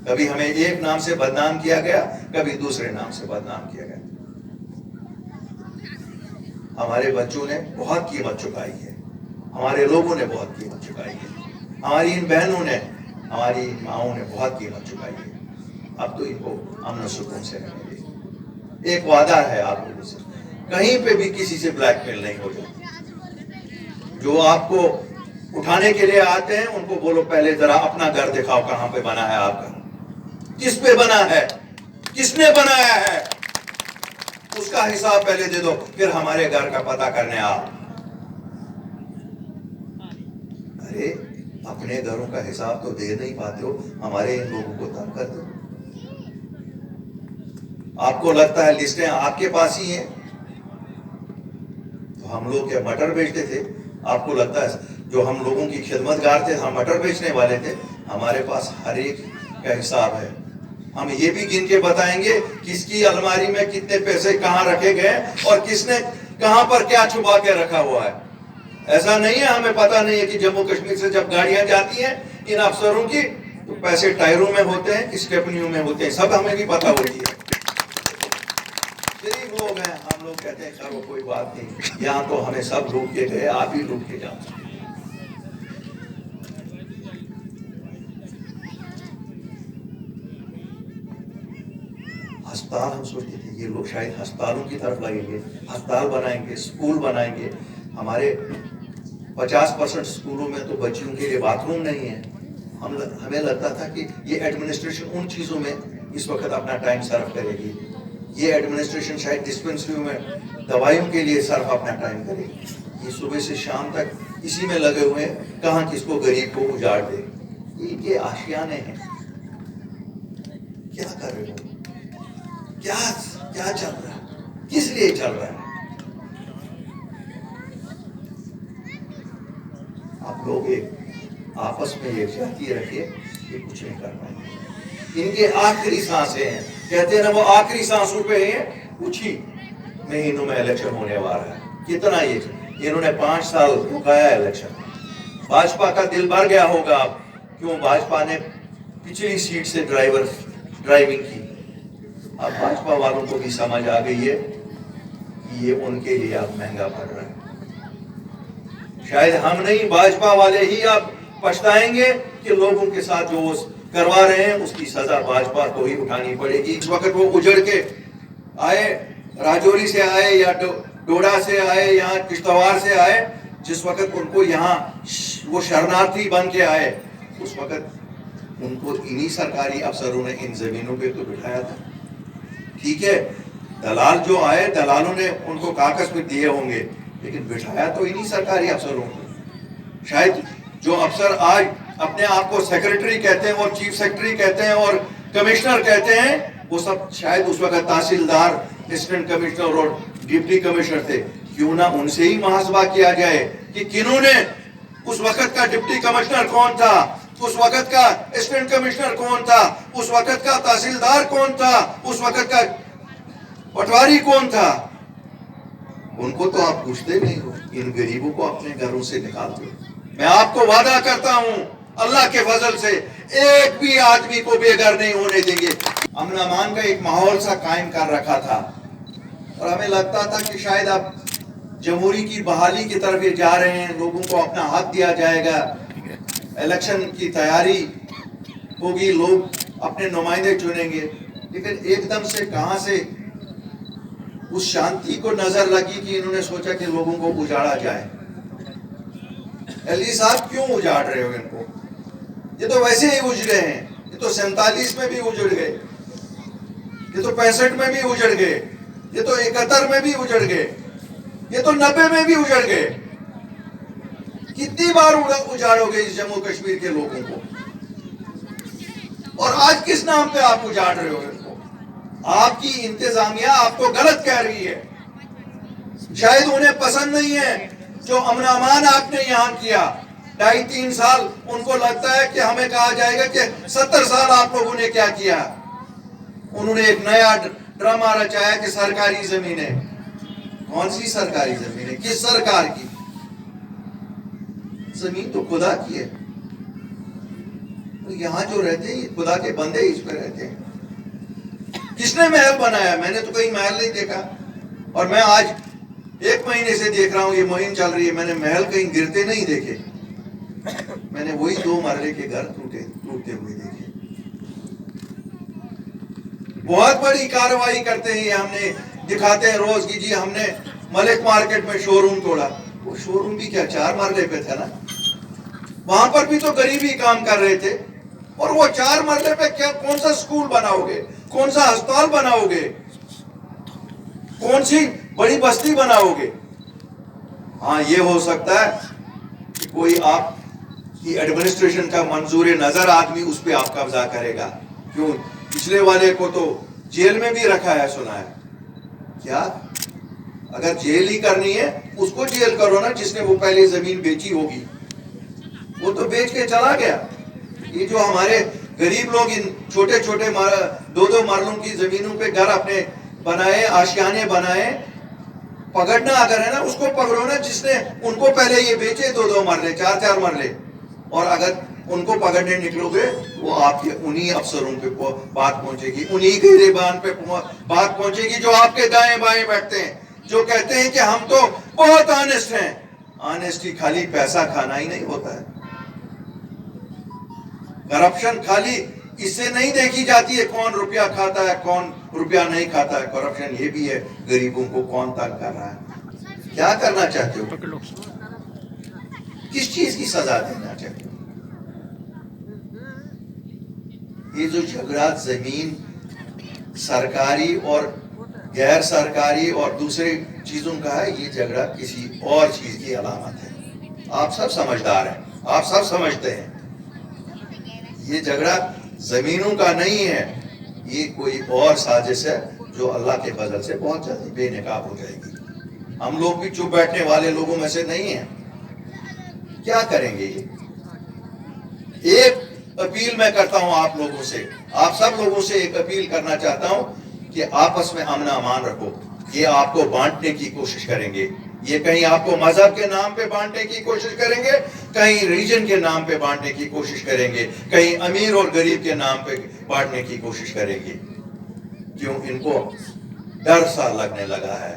کبھی ہمیں ایک نام سے بدنام کیا گیا، کبھی دوسرے نام سے بدنام کیا گیا. ہمارے بچوں نے بہت قیمت چکائی ہے، ہمارے لوگوں نے بہت قیمت چکائی ہے، ہماری ان بہنوں نے، ہماری ان ماؤں نے بہت قیمت چکائی ہے. اب تو ان کو امن و سکون سے رہنے دیں. ایک وعدہ ہے آپ لوگوں سے، کہیں پہ بھی کسی سے بلیک میل نہیں ہو جائے. جو آپ کو اٹھانے کے لیے آتے ہیں ان کو بولو پہلے ذرا اپنا گھر دکھاؤ، کہاں پہ بنا ہے آپ کا، کس پہ بنا ہے، کس نے بنایا ہے، اس کا حساب پہلے دے دو، پھر ہمارے گھر کا پتہ کرنے آپ. ارے اپنے گھروں کا حساب تو دے نہیں پاتے ہو، ہمارے ان لوگوں کو تنگ کر دو. آپ کو لگتا ہے لسٹیں آپ کے پاس ہی ہیں. تو ہم لوگ کیا مٹر بیچتے تھے؟ آپ کو لگتا ہے جو ہم لوگوں کی خدمت گار تھے، ہم مٹر بیچنے والے تھے؟ ہمارے پاس ہر ایک کا حساب ہے. ہم یہ بھی گن کے بتائیں گے کس کی الماری میں کتنے پیسے کہاں رکھے گئے اور کس نے کہاں پر کیا چھپا کے رکھا ہوا ہے. ایسا نہیں ہے ہمیں پتا نہیں ہے کہ جموں کشمیر سے جب گاڑیاں جاتی ہیں ان افسروں کی تو پیسے ٹائروں میں ہوتے ہیں، اسٹیپنیوں میں ہوتے ہیں، سب ہمیں بھی پتا ہوتی ہے. شریف لوگ ہیں ہم، لوگ کہتے ہیں کرو کوئی بات نہیں، یہاں تو ہمیں سب لوٹ کے گئے، آپ ہی لوٹ کے جاؤ. ہسپتال ہم سوچتے تھے یہ لوگ شاید ہسپتالوں کی طرف لگیں گے، ہسپتال بنائیں گے، اسکول بنائیں گے. ہمارے 50% اسکولوں میں تو بچیوں کے لیے باتھ روم نہیں ہے. ہمیں لگتا تھا کہ یہ ایڈمنسٹریشن ان چیزوں میں اس وقت اپنا ٹائم صرف کرے گی، یہ ایڈمنسٹریشن شاید ڈسپنسریوں میں دوائیوں کے لیے صرف اپنا ٹائم کرے گی. یہ صبح سے شام تک اسی میں لگے ہوئے ہیں، کہاں کس کو غریب کو اجاڑ دے. ان کے آشیانے ہیں. کیا کر رہے ہو؟ کیا چل رہا ہے؟ کس لیے چل رہا ہے؟ آپ لوگ ایک آپس میں یکجہتی رکھیے، یہ کچھ نہیں کر پائیں گے. ان کے آخری سانسیں ہیں، کہتے ہیں نا وہ آخری سانسوں پہ ہیں. کچھ ہی مہینوں میں الیکشن ہونے والا ہے. کتنا یہ انہوں نے 5 سال رکایا الیکشن. بھاجپا کا دل بھر گیا ہوگا اب، کیوں بھاجپا نے پچھلی سیٹ سے ڈرائیونگ کی. اب بھاجپا والوں کو بھی سمجھ آ گئی ہے کہ یہ ان کے لیے اب مہنگا پڑ رہا ہے. شاید ہم نہیں، بھاجپا والے ہی اب پچھتائیں گے کہ لوگوں کے ساتھ جو کروا رہے ہیں اس کی سزا بھاجپا کو ہی اٹھانی پڑے گی. اس وقت وہ اجڑ کے آئے، راجوری سے آئے یا ڈوڈا سے آئے یا کشتواڑ سے آئے، جس وقت ان کو یہاں وہ شرنارتھی بن کے آئے، اس وقت ان کو انہی سرکاری افسروں نے ان زمینوں پہ تو بٹھایا تھا. ٹھیک ہے دلال جو آئے، دلالوں نے ان کو کاغذ پہ دیے ہوں گے، لیکن بٹھایا تو انہی سرکاری افسروں کو. شاید جو افسر آج اپنے آپ کو سیکرٹری کہتے ہیں اور چیف سیکرٹری کہتے ہیں اور کمشنر کہتے ہیں، وہ سب شاید اس وقت تحصیلدار، اسسٹنٹ کمشنر اور ڈپٹی کمشنر تھے. کیوں نہ ان سے ہی محاسبہ کیا جائے کہ کنہوں نے، اس وقت کا ڈپٹی کمشنر کون تھا، اس وقت کا اسسٹنٹ کمشنر کون تھا، اس وقت کا تحصیلدار کون تھا، اس وقت کا پٹواری کون تھا. ان کو تو آپ پوچھتے نہیں ہو، ان غریبوں کو اپنے گھروں سے نکالتے ہو. میں آپ کو وعدہ کرتا ہوں اللہ کے فضل سے ایک بھی آدمی کو بے گھر نہیں ہونے دیں گے. امن امان کا ایک ماحول سا قائم کر رکھا تھا اور ہمیں لگتا تھا کہ شاید اب جمہوری کی بحالی کی طرف یہ جا رہے ہیں، لوگوں کو اپنا حق دیا جائے گا، الیکشن کی تیاری ہوگی، لوگ اپنے نمائندے چنیں گے. لیکن ایک دم سے کہاں سے اس شانتی کو نظر لگی کہ انہوں نے سوچا کہ لوگوں کو اجاڑا جائے. ایلی صاحب کیوں اجاڑ رہے ہو ان کو؟ یہ تو ویسے ہی اجڑے ہیں. یہ تو 47 میں بھی اجڑ گئے، یہ تو 65 میں بھی اجڑ گئے، یہ تو 71 میں بھی اجڑ گئے، یہ تو 90 میں بھی اجڑ گئے. کتنی بار اجاڑو گے اس جموں کشمیر کے لوگوں کو؟ اور آج کس نام پہ آپ اجاڑ رہے ہو ان کو؟ آپ کی انتظامیہ آپ کو غلط کہہ رہی ہے. شاید انہیں پسند نہیں ہے جو امن امان آپ نے یہاں کیا 2.5-3 سال. ان کو لگتا ہے کہ ہمیں کہا جائے گا کہ 70 سال آپ لوگوں نے کیا کیا. انہوں نے ایک نیا ڈرامہ رچایا کہ سرکاری زمینیں. کون سی سرکاری زمینیں؟ کس سرکار کی زمین؟ تو خدا کی ہے. تو یہاں جو رہتے ہیں خدا کے بندے اس پہ رہتے ہیں. کس نے محل بنایا؟ میں نے تو کہیں محل نہیں دیکھا. اور میں آج 1 مہینے سے دیکھ رہا ہوں، یہ مہم چل رہی ہے، میں نے محل کہیں گرتے نہیں دیکھے. میں نے وہی 2 مرلے کے گھر ٹوٹتے ہوئے دیکھے. بہت بڑی کارروائی کرتے ہیں. ہم نے دکھاتے ہیں روز کی، جی ہم نے ملک مارکیٹ میں شو روم توڑا. وہ شو روم بھی کیا 4 مرلے پہ تھا نا، وہاں پر بھی تو غریب ہی کام کر رہے تھے. اور وہ 4 مرلے پہ کیا کون سا اسکول بناؤ گے، کون سا ہسپتال بناؤ گے، کون سی بڑی بستی بناؤ گے؟ ہاں یہ ہو سکتا ہے کہ کوئی آپ کی ایڈمنسٹریشن کا منظور نظر آدمی اس پہ آپ قبضہ کرے گا. کیوں؟ پچھلے والے کو تو جیل میں بھی رکھا ہے، سنا ہے. کیا اگر جیل ہی کرنی ہے اس کو جیل کرو نا، جس نے وہ پہلے زمین بیچی ہوگی. وہ تو بیچ کے چلا گیا. یہ جو ہمارے غریب لوگ ان چھوٹے چھوٹے 2 مرلوں کی زمینوں پہ گھر اپنے بنائے، آشیانے بنائے، پکڑنا اگر ہے نا اس کو پکڑو نا جس نے ان کو پہلے یہ بیچے 2 مرلے 4 مرلے. اور اگر ان کو پکڑنے نکلو گے وہ آپ کے انہی افسروں پہ بات پہنچے گی، انہی گریبان پہ بات پہنچے گی جو آپ کے دائیں بائیں بیٹھتے ہیں، جو کہتے ہیں کہ ہم تو بہت آنےسٹ ہیں. آنےسٹی خالی پیسہ کھانا ہی نہیں ہوتا ہے. کرپشن خالی اس سے نہیں دیکھی جاتی ہے کون روپیہ کھاتا ہے کون روپیہ نہیں کھاتا ہے. کرپشن یہ بھی ہے غریبوں کو کون تنگ کر رہا ہے. کیا کرنا چاہتے ہو؟ کس چیز کی سزا دینا چاہتے ہو؟ یہ جو جھگڑا زمین سرکاری اور غیر سرکاری اور دوسرے چیزوں کا ہے، یہ جھگڑا کسی اور چیز کی علامت ہے. آپ سب سمجھدار ہیں، آپ سب سمجھتے ہیں. یہ جھگڑا زمینوں کا نہیں ہے، یہ کوئی اور سازش ہے جو اللہ کے فضل سے بہت جلدی بے نقاب ہو جائے گی. ہم لوگ بھی چپ بیٹھنے والے لوگوں میں سے نہیں ہیں. کیا کریں گے؟ یہ ایک اپیل میں کرتا ہوں آپ لوگوں سے، آپ سب لوگوں سے ایک اپیل کرنا چاہتا ہوں کہ آپس میں امن امان رکھو. یہ آپ کو بانٹنے کی کوشش کریں گے، یہ کہیں آپ کو مذہب کے نام پہ بانٹنے کی کوشش کریں گے، کہیں ریجن کے نام پہ بانٹنے کی کوشش کریں گے، کہیں امیر اور غریب کے نام پہ بانٹنے کی کوشش کریں گے. کیوں؟ ان کو ڈر سا لگنے لگا ہے